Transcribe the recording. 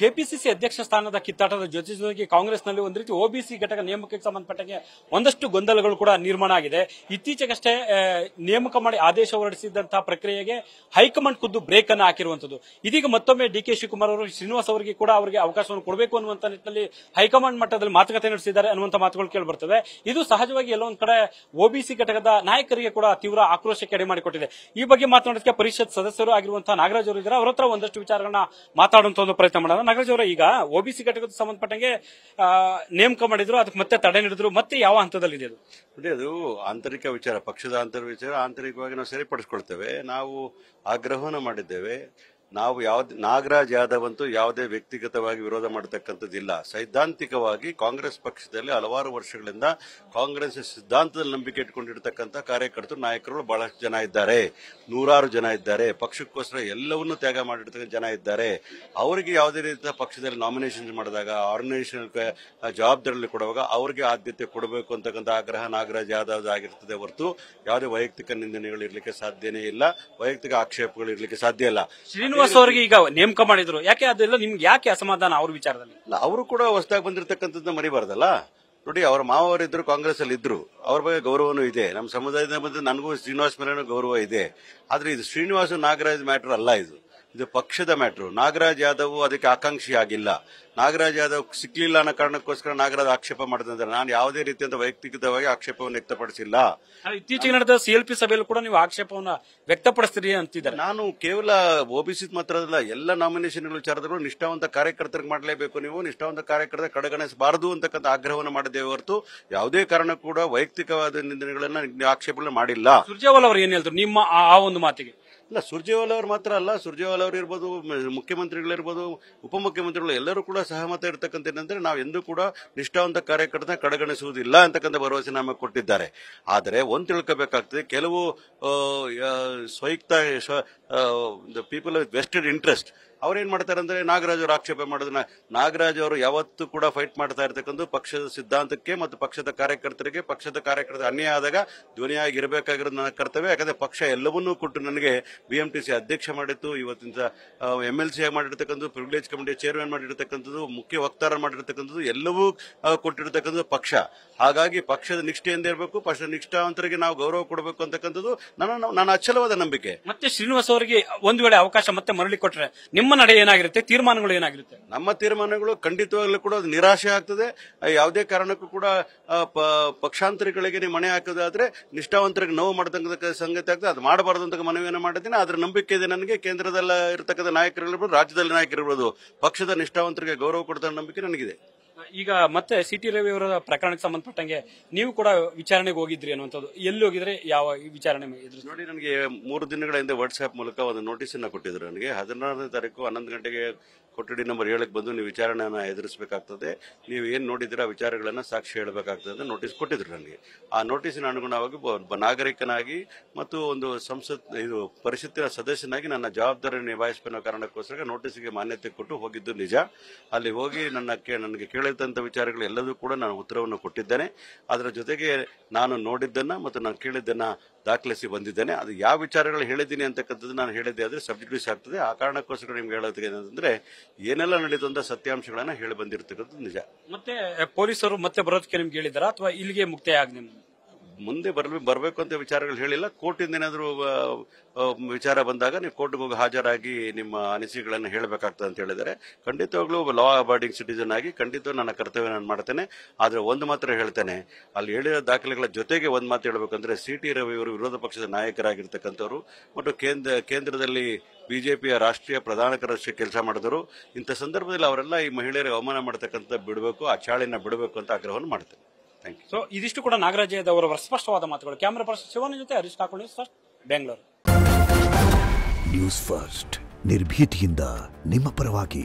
KPCC ಅಧ್ಯಕ್ಷ ಸ್ಥಾನದ ಕಿತ್ತಾಟದ ಜೊತೆಗೆ ಕಾಂಗ್ರೆಸ್ನಲ್ಲಿ ಒಂದು ರೀತಿ ಒಬಿಸಿ ಘಟಕ ನೇಮಕಕ್ಕೆ ಸಂಬಂಧಪಟ್ಟಂಗೆ ಒಂದಷ್ಟು ಗೊಂದಲಗಳು ಕೂಡ ನಿರ್ಮಾಣ ಆಗಿದೆ. ಇತ್ತೀಚೆಗಷ್ಟೇ ನೇಮಕ ಮಾಡಿ ಆದೇಶ ಹೊರಡಿಸಿದಂತಹ ಪ್ರಕ್ರಿಯೆಗೆ ಹೈಕಮಾಂಡ್ ಖುದ್ದು ಬ್ರೇಕ್ ಅನ್ನು ಹಾಕಿರುವಂತದ್ದು. ಇದೀಗ ಮತ್ತೊಮ್ಮೆ ಡಿಕೆ ಶಿವಕುಮಾರ್ ಅವರು ಶ್ರೀನಿವಾಸ್ ಅವರಿಗೆ ಕೂಡ ಅವರಿಗೆ ಅವಕಾಶವನ್ನು ಕೊಡಬೇಕು ಅನ್ನುವಂತ ನಿಟ್ಟಿನಲ್ಲಿ ಹೈಕಮಾಂಡ್ ಮಟ್ಟದಲ್ಲಿ ಮಾತುಕತೆ ನಡೆಸಿದ್ದಾರೆ ಅನ್ನುವಂತ ಮಾತುಗಳು ಕೇಳಿ ಬರ್ತವೆ. ಇದು ಸಹಜವಾಗಿ ಎಲ್ಲೊಂದ್ ಕಡೆ ಒಬಿಸಿ ಘಟಕದ ನಾಯಕರಿಗೆ ಕೂಡ ತೀವ್ರ ಆಕ್ರೋಶಕ್ಕೆ ಎಡೆ ಮಾಡಿಕೊಟ್ಟಿದೆ. ಈ ಬಗ್ಗೆ ಮಾತನಾಡೋದಕ್ಕೆ ಪರಿಷತ್ ಸದಸ್ಯರು ಆಗಿರುವಂತಹ ನಾಗರಾಜ್ ಅವರು ಇದ್ದಾರೆ. ಅವರ ಹತ್ರ ಒಂದಷ್ಟು ವಿಚಾರಗಳನ್ನ ಮಾತಾಡುವಂತ ಒಂದು ಪ್ರಯತ್ನ ಮಾಡೋಣ. ನಾಗರಾಜ್ ಅವರ, ಈಗ ಒಬಿಸಿ ಘಟಕದ ಸಂಬಂಧಪಟ್ಟಂಗೆ ನೇಮಕ ಮಾಡಿದ್ರು, ಅದಕ್ಕೆ ಮತ್ತೆ ತಡೆ ನೀಡಿದ್ರು, ಮತ್ತೆ ಯಾವ ಹಂತದಲ್ಲಿದೆ ಅದು? ನೋಡಿ, ಅದು ಆಂತರಿಕ ವಿಚಾರ, ಪಕ್ಷದ ವಿಚಾರ. ಆಂತರಿಕವಾಗಿ ನಾವು ಸರಿಪಡಿಸಿಕೊಳ್ತೇವೆ. ನಾವು ಆಗ್ರಹವನ್ನು ಮಾಡಿದ್ದೇವೆ. ನಾವು ನಾಗರಾಜ್ ಯಾದವ್ ಅಂತೂ ಯಾವುದೇ ವ್ಯಕ್ತಿಗತವಾಗಿ ವಿರೋಧ ಮಾಡತಕ್ಕಂಥದ್ದಿಲ್ಲ. ಸೈದ್ಧಾಂತಿಕವಾಗಿ ಕಾಂಗ್ರೆಸ್ ಪಕ್ಷದಲ್ಲಿ ಹಲವಾರು ವರ್ಷಗಳಿಂದ ಕಾಂಗ್ರೆಸ್ ಸಿದ್ಧಾಂತದಲ್ಲಿ ನಂಬಿಕೆ ಇಟ್ಕೊಂಡಿರ್ತಕ್ಕಂಥ ಕಾರ್ಯಕರ್ತರು, ನಾಯಕರು ಬಹಳಷ್ಟು ಜನ ಇದ್ದಾರೆ. ನೂರಾರು ಜನ ಇದ್ದಾರೆ. ಪಕ್ಷಕ್ಕೋಸ್ಕರ ಎಲ್ಲವನ್ನೂ ತ್ಯಾಗ ಮಾಡಿರ್ತಕ್ಕಂಥ ಜನ ಇದ್ದಾರೆ. ಅವರಿಗೆ ಯಾವುದೇ ರೀತಿಯ ಪಕ್ಷದಲ್ಲಿ ನಾಮಿನೇಷನ್ ಮಾಡಿದಾಗ, ಆರ್ಗನೈಸೇಷನ್ ಜವಾಬ್ದಾರಿಯಲ್ಲಿ ಕೊಡುವಾಗ ಅವರಿಗೆ ಆದ್ಯತೆ ಕೊಡಬೇಕು ಅಂತಕ್ಕಂಥ ಆಗ್ರಹ ನಾಗರಾಜ್ ಯಾದವ್ ಆಗಿರ್ತದೆ ಹೊರತು ಯಾವುದೇ ವೈಯಕ್ತಿಕ ನಿಂದನೆಗಳು ಇರಲಿಕ್ಕೆ ಸಾಧ್ಯನೇ ಇಲ್ಲ, ವೈಯಕ್ತಿಕ ಆಕ್ಷೇಪಗಳು ಇರಲಿಕ್ಕೆ ಸಾಧ್ಯ ಇಲ್ಲ. ಶ್ರೀನಿವಾಸ್ ಅವರಿಗೆ ಈಗ ನೇಮಕ ಮಾಡಿದ್ರು, ಯಾಕೆ ಅದೆಲ್ಲ ನಿಮ್ಗೆ ಯಾಕೆ ಅಸಮಾಧಾನ ಅವ್ರ ವಿಚಾರದಲ್ಲಿ? ಅವರು ಕೂಡ ಹೊಸದಾಗಿ ಬಂದಿರತಕ್ಕಂಥದ್ದು ಮರಿಬಾರ್ದಲ್ಲ. ನೋಡಿ, ಅವರ ಮಾವವರಿದ್ರು, ಕಾಂಗ್ರೆಸ್ ಅಲ್ಲಿ ಇದ್ರು, ಅವ್ರ ಬಗ್ಗೆ ಗೌರವನೂ ಇದೆ. ನಮ್ಮ ಸಮುದಾಯದ ಬಂದು ನನಗೂ ಶ್ರೀನಿವಾಸ್ ಮೇಲೆ ಗೌರವ ಇದೆ. ಆದ್ರೆ ಇದು ಶ್ರೀನಿವಾಸ ನಾಗರಾಜ್ ಮ್ಯಾಟರ್ ಅಲ್ಲ, ಇದು ಪಕ್ಷದ ಮ್ಯಾಟರ್. ನಾಗರಾಜ್ ಯಾದವ್ ಅದಕ್ಕೆ ಆಕಾಂಕ್ಷಿ ಆಗಿಲ್ಲ. ನಾಗರಾಜ್ ಯಾದವ್ ಸಿಕ್ಲಿಲ್ಲ ಅನ್ನೋ ಕಾರಣಕ್ಕೋಸ್ಕರ ನಾಗರಾಜ್ ಆಕ್ಷೇಪ ಮಾಡಿದ್ರೆ ನಾನು ಯಾವುದೇ ರೀತಿಯಿಂದ ವೈಯಕ್ತಿಕವಾಗಿ ಆಕ್ಷೇಪವನ್ನು ವ್ಯಕ್ತಪಡಿಸಿಲ್ಲ. ಇತ್ತೀಚೆಗೆ ನಡೆದ ಸಿಎಲ್ಪಿ ಸಭೆಯಲ್ಲಿ ಕೂಡ ನೀವು ಆಕ್ಷೇಪವನ್ನು ವ್ಯಕ್ತಪಡಿಸ್ತೀರಿ ಅಂತಿದ್ದಾರೆ. ನಾನು ಕೇವಲ ಒಬಿಸಿ ಮಾತ್ರ ಅಲ್ಲ, ಎಲ್ಲ ನಾಮಿನೇಷನ್ ವಿಚಾರದಲ್ಲೂ ನಿಷ್ಠಾವಂತ ಕಾರ್ಯಕರ್ತರಿಗೆ ಮಾಡಲೇಬೇಕು, ನೀವು ನಿಷ್ಠಾವಂತ ಕಾರ್ಯಕರ್ತರ ಕಡೆಗಣಿಸಬಾರದು ಅಂತಕ್ಕಂಥ ಆಗ್ರಹವನ್ನು ಮಾಡಿದ್ದೇವೆ ಹೊರತು ಯಾವುದೇ ಕಾರಣ ಕೂಡ ವೈಯಕ್ತಿಕವಾದ ನಿಂದನೆಗಳನ್ನ ಆಕ್ಷೇಪಗಳನ್ನು ಮಾಡಿಲ್ಲ. ಸುರ್ಜೇವಾಲಾ ಅವರು ಏನ್ ಹೇಳಿದ್ರು ನಿಮ್ಮ ಆ ಒಂದು ಮಾತಿಗೆ? ಇಲ್ಲ, ಸುರ್ಜೇವಾಲಾ ಅವರು ಮಾತ್ರ ಅಲ್ಲ, ಸುರ್ಜೇವಾಲಾ ಅವರು ಇರ್ಬೋದು, ಮುಖ್ಯಮಂತ್ರಿಗಳಿರ್ಬೋದು, ಉಪಮುಖ್ಯಮಂತ್ರಿಗಳು ಎಲ್ಲರೂ ಕೂಡ ಸಹಮತ ಇರತಕ್ಕಂಥ ಏನಂದ್ರೆ ನಾವು ಎಂದೂ ಕೂಡ ನಿಷ್ಠಾವಂತ ಕಾರ್ಯಕರ್ತನ ಕಡೆಗಣಿಸುವುದಿಲ್ಲ ಅಂತಕ್ಕಂಥ ಭರವಸೆ ನಮಗೆ ಕೊಟ್ಟಿದ್ದಾರೆ. ಆದರೆ ಒಂದು ತಿಳ್ಕೋಬೇಕಾಗ್ತದೆ, ಕೆಲವು ಸ್ವಯುಕ್ತ ಪೀಪಲ್ ವಿತ್ ವೆಸ್ಟೆಡ್ ಇಂಟ್ರೆಸ್ಟ್ ಅವ್ರೇನ್ ಮಾಡ್ತಾರೆ ಅಂದ್ರೆ ನಾಗರಾಜ್ ಅವರು ಆಕ್ಷೇಪ ಮಾಡೋದನ್ನ, ನಾಗರಾಜ್ ಅವರು ಯಾವತ್ತೂ ಕೂಡ ಫೈಟ್ ಮಾಡ್ತಾ ಇರತಕ್ಕಂಥ ಪಕ್ಷದ ಸಿದ್ಧಾಂತಕ್ಕೆ ಮತ್ತು ಪಕ್ಷದ ಕಾರ್ಯಕರ್ತರ ಅನ್ಯಾಯ ಆದಾಗ ಧ್ವನಿಯಾಗಿ ಇರಬೇಕಾಗಿರೋದು ನನ್ನ ಕರ್ತವ್ಯ. ಯಾಕಂದ್ರೆ ಪಕ್ಷ ಎಲ್ಲವನ್ನೂ ಕೊಟ್ಟು ನನಗೆ ಬಿಎಂಟಿಸಿ ಅಧ್ಯಕ್ಷ ಮಾಡಿತ್ತು, ಇವತ್ತಿನ MLC ಆಗಿ ಮಾಡಿರ್ತಕ್ಕಂಥದ್ದು, ಪ್ರಿವಿಲೇಜ್ ಕಮಿಟಿ ಚೇರ್ಮನ್ ಮಾಡಿರ್ತಕ್ಕಂಥದ್ದು, ಮುಖ್ಯ ವಕ್ತಾರ ಮಾಡಿರ್ತಕ್ಕಂಥದ್ದು ಎಲ್ಲವೂ ಕೊಟ್ಟಿರ್ತಕ್ಕಂಥದ್ದು ಪಕ್ಷ. ಹಾಗಾಗಿ ಪಕ್ಷದ ನಿಷ್ಠೆಯಿಂದ ಇರಬೇಕು, ಪಕ್ಷದ ನಿಷ್ಠಾವಂತರಿಗೆ ನಾವು ಗೌರವ ಕೊಡಬೇಕು ಅಂತಕ್ಕಂಥದ್ದು ನನ್ನ ಅಚಲವಾದ ನಂಬಿಕೆ. ಮತ್ತೆ ಶ್ರೀನಿವಾಸ್ ಅವರಿಗೆ ಒಂದು ವೇಳೆ ಅವಕಾಶ ಮತ್ತೆ ಮರಳಿ ಕೊಟ್ರೆ ನಿಮ್ಮ ನಡೆ ಏನಾಗಿರುತ್ತೆ, ತೀರ್ಮಾನಗಳು ಏನಾಗಿರುತ್ತೆ? ನಮ್ಮ ತೀರ್ಮಾನಗಳು ಖಂಡಿತವಾಗ್ಲೂ ಕೂಡ ನಿರಾಶೆ ಆಗ್ತದೆ. ಯಾವುದೇ ಕಾರಣಕ್ಕೂ ಕೂಡ ಪಕ್ಷಾಂತರಿಗಳಿಗೆ ಮಣೆ ಹಾಕೋದಾದ್ರೆ ನಿಷ್ಠಾವಂತರಿಗೆ ನೋವು ಮಾಡತಕ್ಕ ಸಂಗತಿ ಆಗ್ತದೆ. ಅದು ಮಾಡಬಾರದು ಅಂತ ಮನವಿಯನ್ನು ಮಾಡಿದ್ದೀನಿ. ಅದ್ರ ನಂಬಿಕೆ ಇದೆ ನನಗೆ. ಕೇಂದ್ರದಲ್ಲಿ ಇರತಕ್ಕಂಥ ನಾಯಕರಿರ್ಬೋದು, ರಾಜ್ಯದಲ್ಲಿ ನಾಯಕರಿರ್ಬೋದು, ಪಕ್ಷದ ನಿಷ್ಠಾವಂತರಿಗೆ ಗೌರವ ಕೊಡ್ತಾ ನಂಬಿಕೆ ನನಗಿದೆ. ಈಗ ಮತ್ತೆ ಸಿಟಿ ರವಿ ಅವರ ಪ್ರಕರಣಕ್ಕೆ ಸಂಬಂಧಪಟ್ಟಂಗೆ ನೀವು ಕೂಡ ವಿಚಾರಣೆಗೆ ಹೋಗಿದ್ರಿ ಅನ್ನುವಂಥದ್ದು, ಎಲ್ಲಿ ಹೋಗಿದ್ರೆ, ಯಾವ ವಿಚಾರಣೆ ಎದುರು? ನೋಡಿ, ನನಗೆ 3 ದಿನಗಳ ಹಿಂದೆ ವಾಟ್ಸ್ಆಪ್ ಮೂಲಕ ಒಂದು ನೋಟಿಸ್ ಅನ್ನು ಕೊಟ್ಟಿದ್ರು. ನನಗೆ 16ನೇ ತಾರೀಕು 11 ಗಂಟೆಗೆ ಕೊಠಡಿ ನಂಬರ್ 7ಕ್ಕೆ ಬಂದು ನೀವು ವಿಚಾರಣೆಯನ್ನು ಎದುರಿಸಬೇಕಾಗ್ತದೆ, ನೀವು ಏನ್ ನೋಡಿದಿರ ವಿಚಾರಗಳನ್ನ ಸಾಕ್ಷಿ ಹೇಳಬೇಕಾಗ್ತದೆ ನೋಟಿಸ್ ಕೊಟ್ಟಿದ್ರು ನನಗೆ. ಆ ನೋಟಿಸಿನ ಅನುಗುಣವಾಗಿ ಒಬ್ಬ ನಾಗರಿಕನಾಗಿ ಮತ್ತು ಒಂದು ಪರಿಷತ್ತಿನ ಸದಸ್ಯನಾಗಿ ನನ್ನ ಜವಾಬ್ದಾರಿ ನಿಭಾಯಿಸಬೇಕು ಕಾರಣಕ್ಕೋಸ್ಕರ ನೋಟಿಸ್ಗೆ ಮಾನ್ಯತೆ ಕೊಟ್ಟು ಹೋಗಿದ್ದು ನಿಜ. ಅಲ್ಲಿ ಹೋಗಿ ನನಗೆ ಕೇಳಿದಂತ ವಿಚಾರಗಳು ಎಲ್ಲದೂ ಕೂಡ ನಾನು ಉತ್ತರವನ್ನು ಕೊಟ್ಟಿದ್ದೇನೆ. ಅದರ ಜೊತೆಗೆ ನಾನು ನೋಡಿದ್ದನ್ನ ಮತ್ತು ನಾನು ಕೇಳಿದ್ದನ್ನ ದಾಖಲಿಸಿ ಬಂದಿದ್ದೇನೆ. ಅದು ಯಾವ ವಿಚಾರಗಳು ಹೇಳಿದ್ದೀನಿ ಅಂತಕ್ಕಂಥದ್ದು ನಾನು ಹೇಳಿದ್ದೆ ಆದ್ರೆ ಸಬ್ಜೆಕ್ಟಿವ್ಸ್ ಆಗ್ತದೆ. ಆ ಕಾರಣಕ್ಕೋಸ್ಕರ ನಿಮ್ಗೆ ಹೇಳೋದಕ್ಕೆ ಏನಂದ್ರೆ ಏನೆಲ್ಲ ನಡೆದಂತ ಸತ್ಯಾಂಶಗಳನ್ನ ಹೇಳಿ ಬಂದಿರತಕ್ಕಂಥದ್ದು ನಿಜ. ಮತ್ತೆ ಪೊಲೀಸರು ಮತ್ತೆ ಬರೋದಕ್ಕೆ ನಿಮ್ಗೆ ಹೇಳಿದಾರ ಅಥವಾ ಇಲ್ಲಿಗೆ ಮುಕ್ತಾಯ ಆಗಿ ಮುಂದೆ ಬರಬೇಕು ಅಂತ ವಿಚಾರಗಳು ಹೇಳಿಲ್ಲ. ಕೋರ್ಟಿಂದ ಏನಾದರೂ ವಿಚಾರ ಬಂದಾಗ ನೀವು ಕೋರ್ಟ್ಗೆ ಹೋಗಿ ಹಾಜರಾಗಿ ನಿಮ್ಮ ಅನಿಸಿಕೆಗಳನ್ನು ಹೇಳಬೇಕಾಗ್ತದೆ ಅಂತ ಹೇಳಿದರೆ ಖಂಡಿತವಾಗ್ಲೂ ಲಾ ಅಬೈಡಿಂಗ್ ಸಿಟಿಸನ್ ಆಗಿ ಖಂಡಿತ ನನ್ನ ಕರ್ತವ್ಯ ನಾನು ಮಾಡ್ತೇನೆ. ಆದ್ರೆ ಒಂದು ಮಾತ್ರ ಹೇಳ್ತೇನೆ, ಅಲ್ಲಿ ಹೇಳಿದ ದಾಖಲೆಗಳ ಜೊತೆಗೆ ಒಂದು ಮಾತು ಹೇಳಬೇಕಂದ್ರೆ ಸಿಟಿ ರವಿ ಅವರು ವಿರೋಧ ಪಕ್ಷದ ನಾಯಕರಾಗಿರ್ತಕ್ಕಂಥವ್ರು ಮತ್ತು ಕೇಂದ್ರದಲ್ಲಿ ಬಿಜೆಪಿಯ ರಾಷ್ಟ್ರೀಯ ಪ್ರಧಾನ ಕಾರ್ಯದರ್ಶಿ ಕೆಲಸ ಮಾಡಿದವರು. ಇಂಥ ಸಂದರ್ಭದಲ್ಲಿ ಅವರೆಲ್ಲ ಈ ಮಹಿಳೆಯರಿಗೆ ಅವಮಾನ ಮಾಡತಕ್ಕಂಥ ಬಿಡಬೇಕು, ಆ ಚಾಳಿನ ಬಿಡಬೇಕು ಅಂತ ಆಗ್ರಹವನ್ನು ಮಾಡ್ತೇನೆ. ಸೊ ಇದಿಷ್ಟು ಕೂಡ ನಾಗರಾಜ್ ಯಾದವ್ ಅವರ ಸ್ಪಷ್ಟವಾದ ಮಾತುಗಳು. ಕ್ಯಾಮರಾ ಪರ್ಸನ್ ಶಿವನ ಜೊತೆ ಹರೀಶ್ ಕಾಕೋಳಿ, ಬೆಂಗಳೂರು ನ್ಯೂಸ್ ಫಸ್ಟ್, ನಿರ್ಭೀತಿಯಿಂದ ನಿಮ್ಮ ಪರವಾಗಿ.